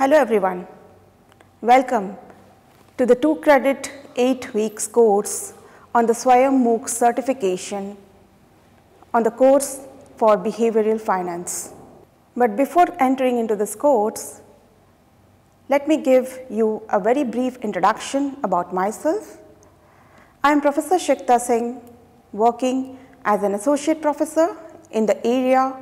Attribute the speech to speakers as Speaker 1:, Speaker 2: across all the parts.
Speaker 1: Hello everyone, welcome to the 2-credit 8 weeks course on the Swayam MOOCs certification on the course for behavioral finance. But before entering into this course, let me give you a very brief introduction about myself. I am Professor Shikta Singh, working as an associate professor in the area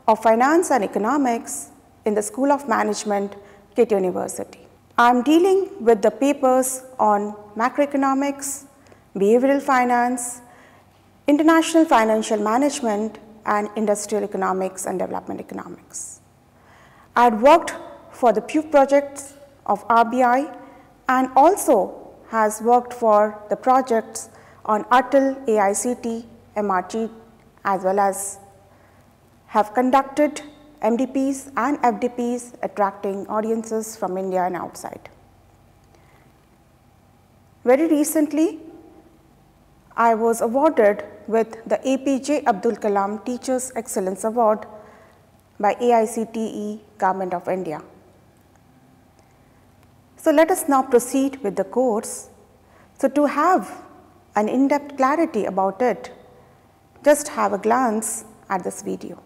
Speaker 1: of finance and economics in the School of Management, KIT University. I am dealing with the papers on macroeconomics, behavioral finance, international financial management, and industrial economics and development economics. I had worked for the few projects of RBI and also has worked for the projects on Atal, AICT, MRT, as well as have conducted MDPs and FDPs attracting audiences from India and outside. Very recently, I was awarded with the APJ Abdul Kalam Teachers Excellence Award by AICTE, Government of India. So let us now proceed with the course. So to have an in-depth clarity about it, just have a glance at this video.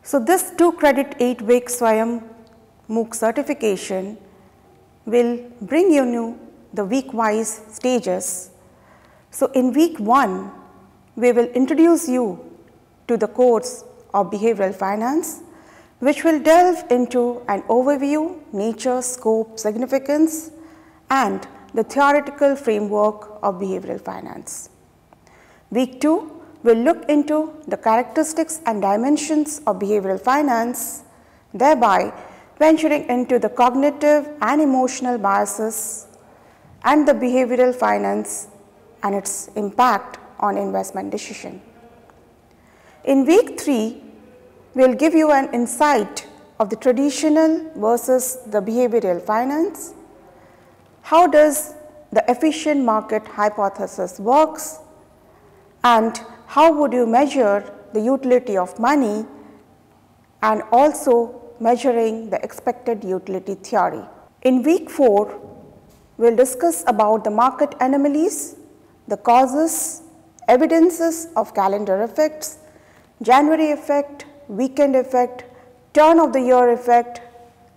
Speaker 1: So this 2-credit 8-week Swayam MOOC certification will bring you the week-wise stages. So in week 1, we will introduce you to the course of behavioral finance, which will delve into an overview, nature, scope, significance, and the theoretical framework of behavioral finance. Week 2 will look into the characteristics and dimensions of behavioral finance, thereby venturing into the cognitive and emotional biases and the behavioral finance and its impact on investment decision. In week 3, we will give you an insight of the traditional versus the behavioral finance, how does the efficient market hypothesis works, and how would you measure the utility of money, and also measuring the expected utility theory. In week 4, we will discuss about the market anomalies, the causes, evidences of calendar effects, January effect, weekend effect, turn of the year effect,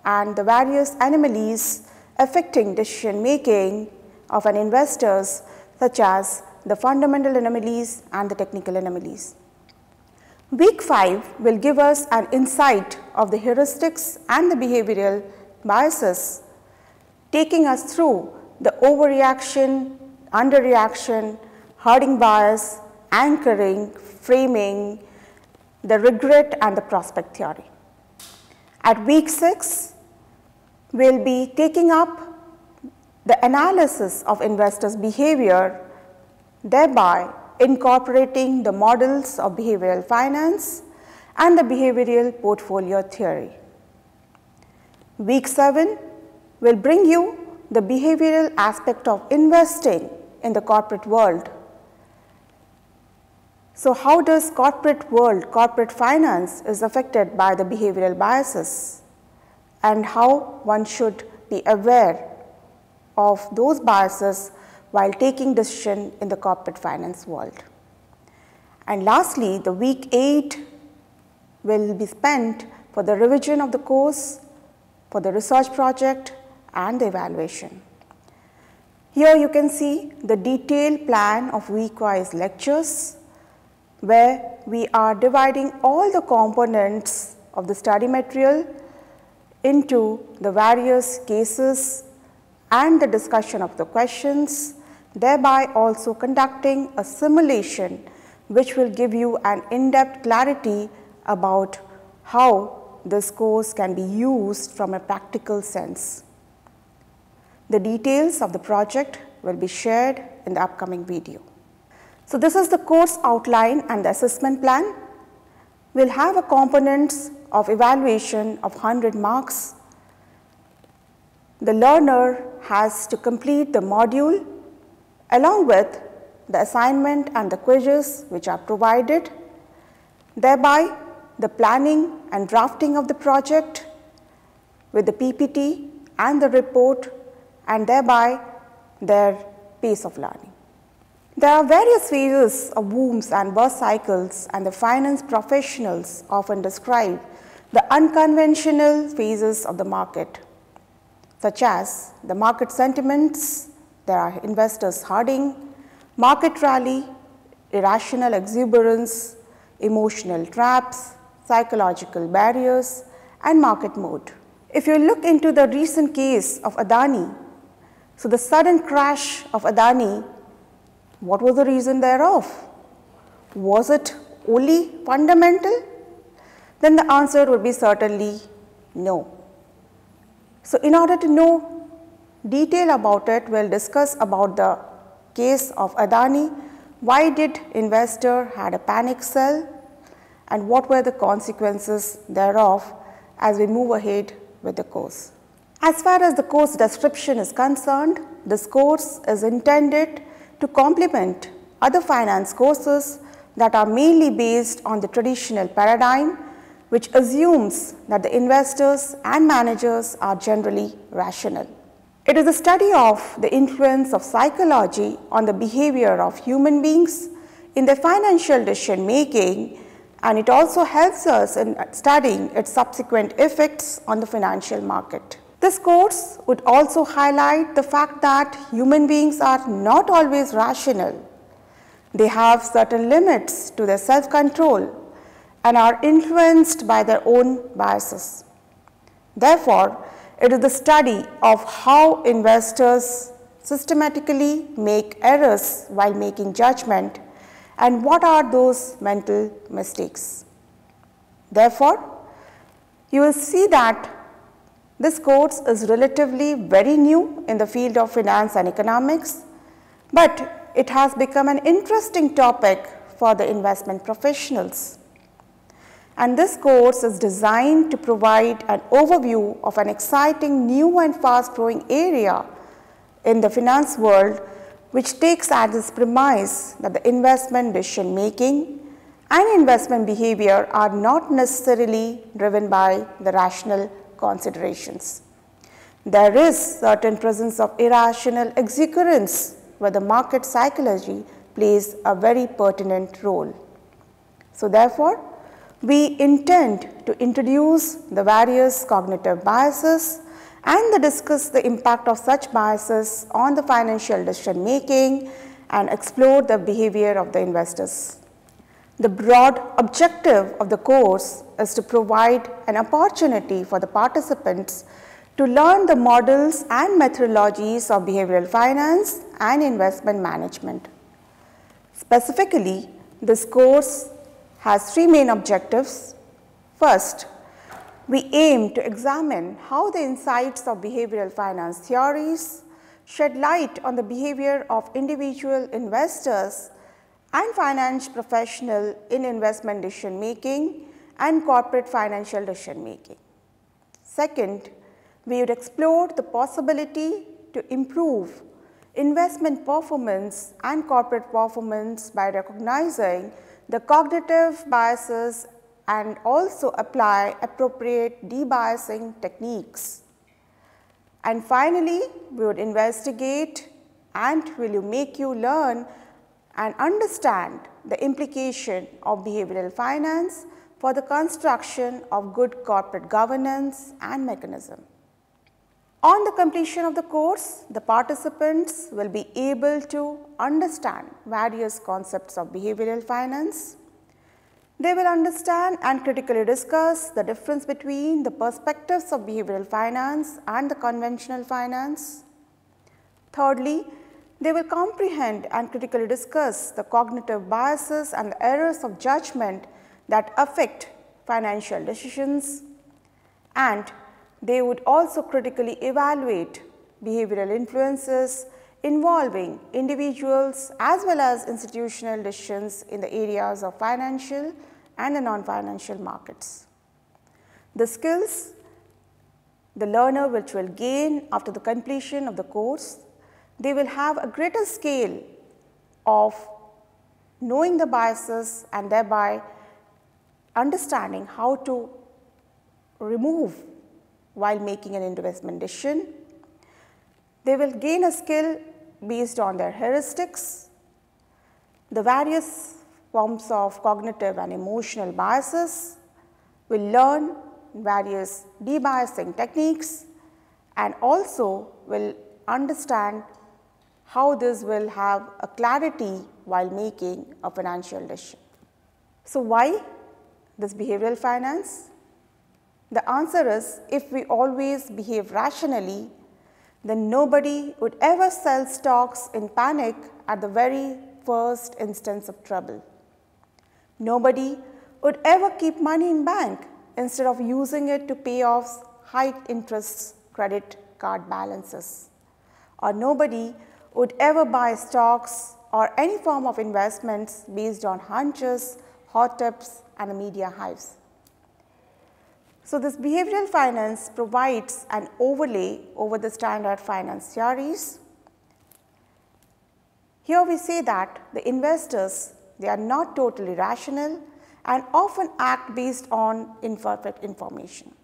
Speaker 1: and the various anomalies affecting decision making of an investors, such as the fundamental anomalies and the technical anomalies. Week 5 will give us an insight of the heuristics and the behavioral biases, taking us through the overreaction, underreaction, herding bias, anchoring, framing, the regret, and the prospect theory. At week 6, we will be taking up the analysis of investors' behavior, thereby incorporating the models of behavioral finance and the behavioral portfolio theory. Week 7 will bring you the behavioral aspect of investing in the corporate world. So how does corporate world, corporate finance is affected by the behavioral biases, and how one should be aware of those biases while taking decision in the corporate finance world. And lastly, the week 8 will be spent for the revision of the course, for the research project and the evaluation. Here you can see the detailed plan of week-wise lectures, where we are dividing all the components of the study material into the various cases and the discussion of the questions, thereby also conducting a simulation which will give you an in-depth clarity about how this course can be used from a practical sense. The details of the project will be shared in the upcoming video. So this is the course outline and the assessment plan. We'll have a components of evaluation of 100 marks. The learner has to complete the module along with the assignment and the quizzes which are provided. Thereby, the planning and drafting of the project with the PPT and the report, and thereby their pace of learning. There are various phases of booms and bust cycles, and the finance professionals often describe the unconventional phases of the market, such as the market sentiments. There are investors hoarding, market rally, irrational exuberance, emotional traps, psychological barriers, and market mode. If you look into the recent case of Adani, so the sudden crash of Adani, what was the reason thereof? Was it only fundamental? Then the answer would be certainly no. So in order to know detail about it, we'll discuss about the case of Adani. Why did investor had a panic sell, and what were the consequences thereof as we move ahead with the course. As far as the course description is concerned, this course is intended to complement other finance courses that are mainly based on the traditional paradigm, which assumes that the investors and managers are generally rational. It is a study of the influence of psychology on the behavior of human beings in their financial decision making, and it also helps us in studying its subsequent effects on the financial market. This course would also highlight the fact that human beings are not always rational. They have certain limits to their self-control and are influenced by their own biases. Therefore, it is the study of how investors systematically make errors while making judgment, and what are those mental mistakes. Therefore, you will see that this course is relatively very new in the field of finance and economics, but it has become an interesting topic for the investment professionals. And this course is designed to provide an overview of an exciting new and fast growing area in the finance world, which takes as its premise that the investment decision making and investment behavior are not necessarily driven by the rational considerations. There is certain presence of irrational exuberance where the market psychology plays a very pertinent role. So therefore, we intend to introduce the various cognitive biases and discuss the impact of such biases on the financial decision making and explore the behavior of the investors. The broad objective of the course is to provide an opportunity for the participants to learn the models and methodologies of behavioral finance and investment management. Specifically, this course has three main objectives. First, we aim to examine how the insights of behavioral finance theories shed light on the behavior of individual investors and finance professionals in investment decision making and corporate financial decision making. Second, we would explore the possibility to improve investment performance and corporate performance by recognizing the cognitive biases and also apply appropriate debiasing techniques. And finally, we would investigate and will make you learn and understand the implication of behavioral finance for the construction of good corporate governance and mechanism. On the completion of the course, the participants will be able to understand various concepts of behavioral finance. They will understand and critically discuss the difference between the perspectives of behavioral finance and the conventional finance. Thirdly, they will comprehend and critically discuss the cognitive biases and the errors of judgment that affect financial decisions, and they would also critically evaluate behavioral influences involving individuals as well as institutional decisions in the areas of financial and the non-financial markets. The skills the learner which will gain after the completion of the course, they will have a greater scale of knowing the biases and thereby understanding how to remove while making an investment decision. They will gain a skill based on their heuristics, the various forms of cognitive and emotional biases, will learn various debiasing techniques, and also will understand how this will have a clarity while making a financial decision. So, why this behavioral finance? The answer is, if we always behave rationally, then nobody would ever sell stocks in panic at the very first instance of trouble. Nobody would ever keep money in bank instead of using it to pay off high interest credit card balances. Or nobody would ever buy stocks or any form of investments based on hunches, hot tips and media hypes. So, this behavioral finance provides an overlay over the standard finance theories. Here we say that the investors, they are not totally rational and often act based on imperfect information.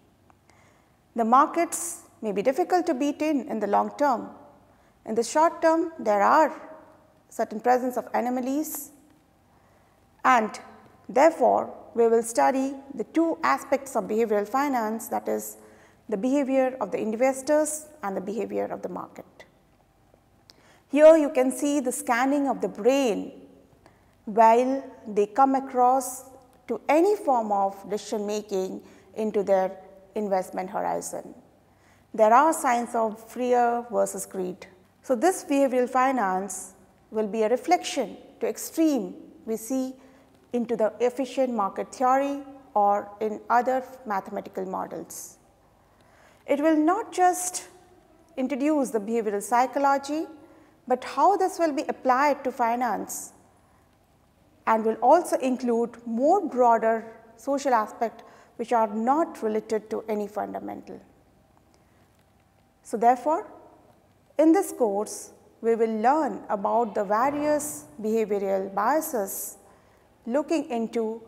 Speaker 1: The markets may be difficult to beat in the long term. In the short term, there are certain presence of anomalies, and therefore, we will study the two aspects of behavioral finance, that is the behavior of the investors and the behavior of the market. Here you can see the scanning of the brain while they come across to any form of decision making into their investment horizon. There are signs of fear versus greed. So, this behavioral finance will be a reflection to extreme we see into the efficient market theory or in other mathematical models. It will not just introduce the behavioral psychology, but how this will be applied to finance, and will also include more broader social aspects which are not related to any fundamental. So, therefore, in this course we will learn about the various behavioral biases, looking into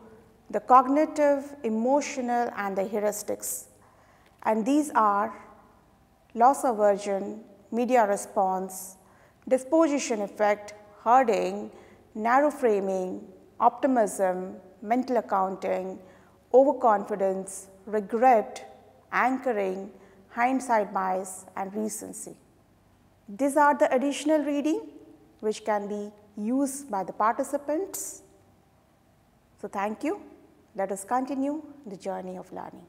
Speaker 1: the cognitive, emotional and the heuristics, and these are loss aversion, media response, disposition effect, herding, narrow framing, optimism, mental accounting, overconfidence, regret, anchoring, hindsight bias and recency. These are the additional reading which can be used by the participants. So, thank you. Let us continue the journey of learning.